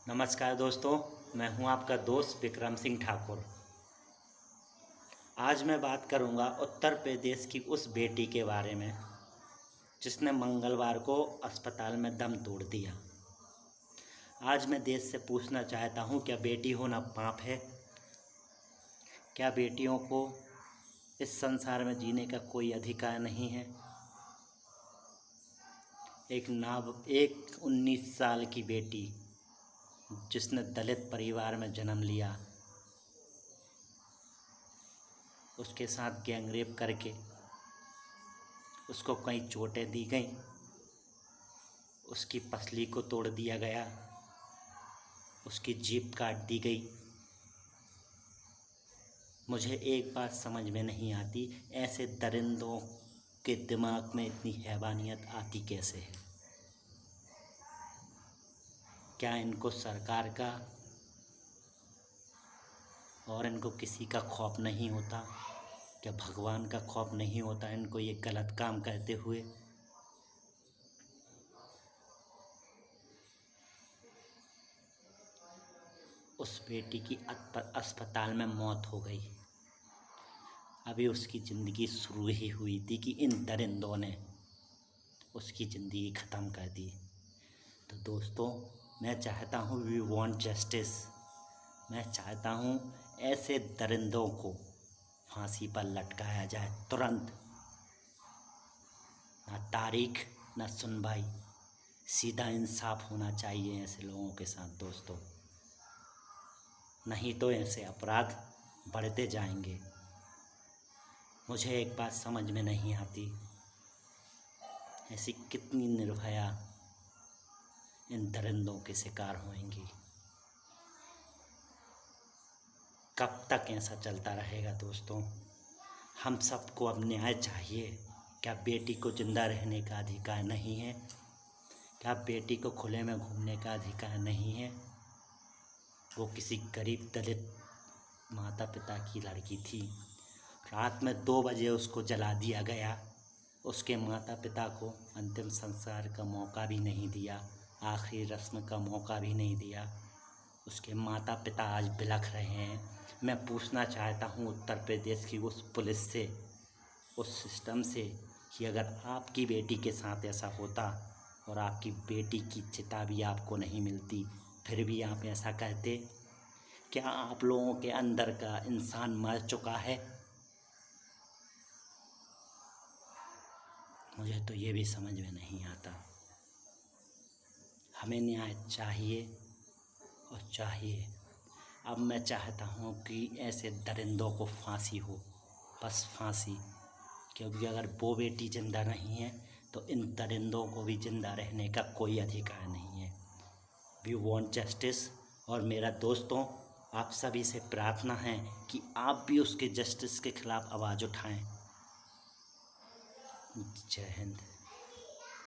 नमस्कार दोस्तों, मैं हूं आपका दोस्त विक्रम सिंह ठाकुर। आज मैं बात करूंगा उत्तर प्रदेश की उस बेटी के बारे में जिसने मंगलवार को अस्पताल में दम तोड़ दिया। आज मैं देश से पूछना चाहता हूं, क्या बेटी होना पाप है? क्या बेटियों को इस संसार में जीने का कोई अधिकार नहीं है? एक 19 साल की बेटी जिसने दलित परिवार में जन्म लिया, उसके साथ गैंगरेप करके उसको कई चोटें दी गईं, उसकी पसली को तोड़ दिया गया, उसकी जीभ काट दी गई। मुझे एक बात समझ में नहीं आती, ऐसे दरिंदों के दिमाग में इतनी हैवानियत आती कैसे है? क्या इनको सरकार का और इनको किसी का खौफ नहीं होता? क्या भगवान का खौफ नहीं होता इनको ये गलत काम करते हुए? उस बेटी की अस्पताल में मौत हो गई। अभी उसकी ज़िंदगी शुरू ही हुई थी कि इन दरिंदों ने उसकी ज़िंदगी ख़त्म कर दी। तो दोस्तों, मैं चाहता हूँ वी वांट जस्टिस। मैं चाहता हूँ ऐसे दरिंदों को फांसी पर लटकाया जाए तुरंत। ना तारीख ना सुनवाई, सीधा इंसाफ होना चाहिए ऐसे लोगों के साथ दोस्तों। नहीं तो ऐसे अपराध बढ़ते जाएंगे। मुझे एक बात समझ में नहीं आती, ऐसी कितनी निर्भया इन दरिंदों के शिकार होंगी? कब तक ऐसा चलता रहेगा दोस्तों? हम सबको अब न्याय चाहिए। क्या बेटी को जिंदा रहने का अधिकार नहीं है? क्या बेटी को खुले में घूमने का अधिकार नहीं है? वो किसी गरीब दलित माता पिता की लड़की थी। रात में 2 बजे उसको जला दिया गया। उसके माता पिता को अंतिम संस्कार का मौका भी नहीं दिया, आखिरी रस्म का मौका भी नहीं दिया। उसके माता पिता आज बिलख रहे हैं। मैं पूछना चाहता हूँ उत्तर प्रदेश की उस पुलिस से, उस सिस्टम से, कि अगर आपकी बेटी के साथ ऐसा होता और आपकी बेटी की चिता भी आपको नहीं मिलती, फिर भी आप ऐसा कहते? क्या आप लोगों के अंदर का इंसान मर चुका है? मुझे तो ये भी समझ में नहीं आता। हमें न्याय चाहिए और चाहिए। अब मैं चाहता हूँ कि ऐसे दरिंदों को फांसी हो, बस फांसी। क्योंकि अगर वो बेटी ज़िंदा नहीं है तो इन दरिंदों को भी ज़िंदा रहने का कोई अधिकार नहीं है। We want justice. और मेरा दोस्तों, आप सभी से प्रार्थना है कि आप भी उसके जस्टिस के खिलाफ आवाज़ उठाएं। जय हिंद।